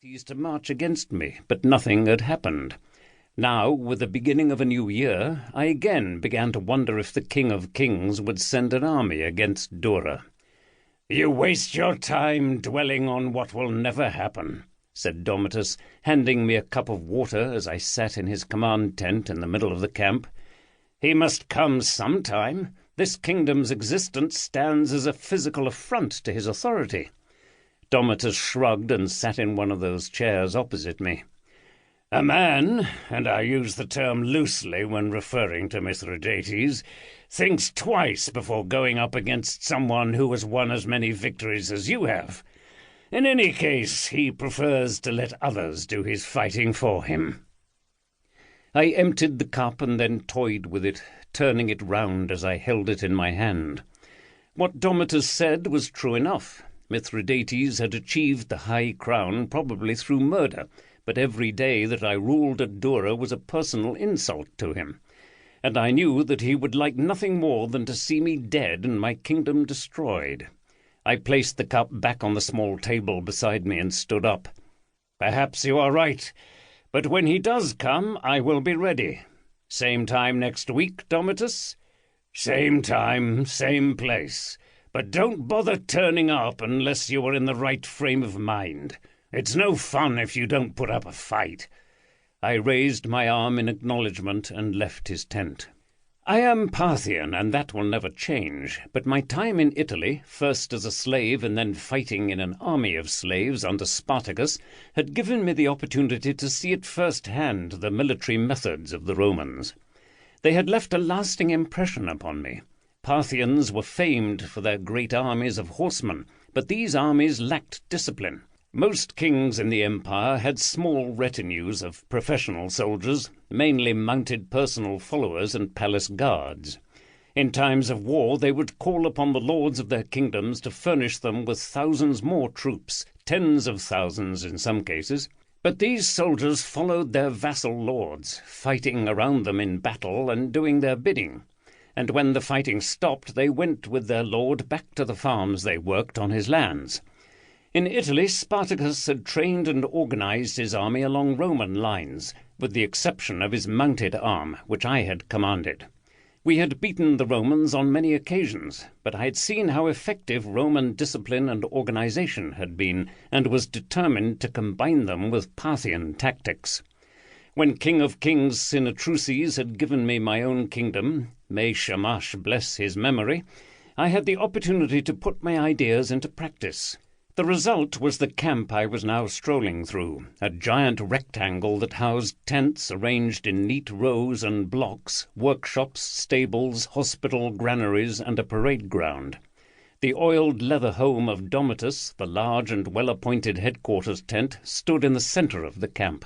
to march against me, but nothing had happened. Now, with the beginning of a new year, I again began to wonder if the King of Kings would send an army against Dura. "You waste your time dwelling on what will never happen," said Domitus, handing me a cup of water as I sat in his command tent in the middle of the camp. "He must come sometime. This kingdom's existence stands as a physical affront to his authority." Domitus shrugged and sat in one of those chairs opposite me. "A man, and I use the term loosely when referring to Mithridates, thinks twice before going up against someone who has won as many victories as you have. In any case, he prefers to let others do his fighting for him." I emptied the cup and then toyed with it, turning it round as I held it in my hand. What Domitus said was true enough. Mithridates had achieved the high crown probably through murder, but every day that I ruled at Dura was a personal insult to him, and I knew that he would like nothing more than to see me dead and my kingdom destroyed. I placed the cup back on the small table beside me and stood up. "Perhaps you are right, but when he does come, I will be ready. Same time next week, Domitus?" "Same time, same place. But don't bother turning up unless you are in the right frame of mind. It's no fun if you don't put up a fight." I raised my arm in acknowledgment and left his tent. I am Parthian, and that will never change, but my time in Italy, first as a slave and then fighting in an army of slaves under Spartacus, had given me the opportunity to see at first hand the military methods of the Romans. They had left a lasting impression upon me. Parthians were famed for their great armies of horsemen, but these armies lacked discipline. Most kings in the empire had small retinues of professional soldiers, mainly mounted personal followers and palace guards. In times of war they would call upon the lords of their kingdoms to furnish them with thousands more troops, tens of thousands in some cases. But these soldiers followed their vassal lords, fighting around them in battle and doing their bidding. And when the fighting stopped, they went with their lord back to the farms they worked on his lands. In Italy, Spartacus had trained and organized his army along Roman lines, with the exception of his mounted arm, which I had commanded. We had beaten the Romans on many occasions, but I had seen how effective Roman discipline and organization had been, and was determined to combine them with Parthian tactics. When King of Kings Sinatruces had given me my own kingdom, may Shamash bless his memory, I had the opportunity to put my ideas into practice. The result was the camp I was now strolling through, a giant rectangle that housed tents arranged in neat rows and blocks, workshops, stables, hospital, granaries, and a parade ground. The oiled leather home of Domitus, the large and well-appointed headquarters tent, stood in the center of the camp.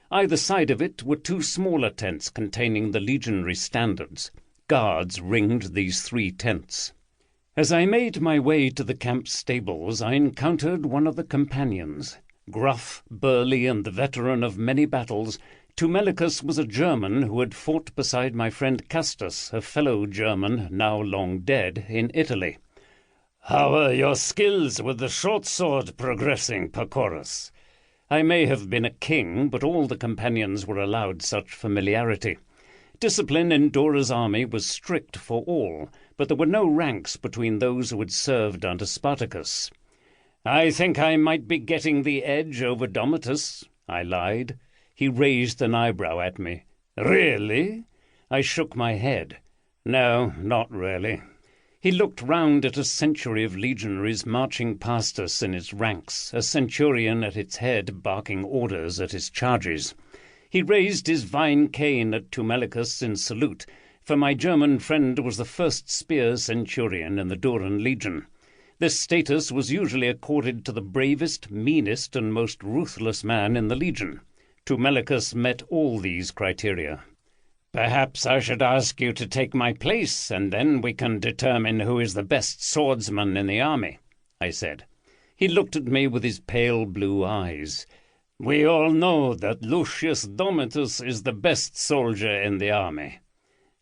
Either side of it were two smaller tents containing the legionary standards. Guards ringed these three tents. As I made my way to the camp stables, I encountered one of the companions. Gruff, burly, and the veteran of many battles, Tumelicus was a German who had fought beside my friend Castus, a fellow German, now long dead, in Italy. "How are your skills with the short sword progressing, Pacorus?" I may have been a king, but all the companions were allowed such familiarity. Discipline in Dura's army was strict for all, but there were no ranks between those who had served under Spartacus. "I think I might be getting the edge over Domitus," I lied. He raised an eyebrow at me. "Really?" I shook my head. "No, not really." He looked round at a century of legionaries marching past us in its ranks, a centurion at its head barking orders at his charges. He raised his vine cane at Tumelicus in salute, for my German friend was the first spear centurion in the Duran legion. This status was usually accorded to the bravest, meanest, and most ruthless man in the legion. Tumelicus met all these criteria. "Perhaps I should ask you to take my place, and then we can determine who is the best swordsman in the army," I said. He looked at me with his pale blue eyes. "We all know that Lucius Domitus is the best soldier in the army."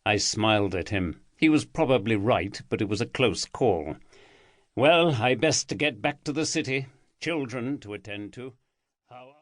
I smiled at him. He was probably right, but it was a close call. "Well, I best get back to the city. Children to attend to. How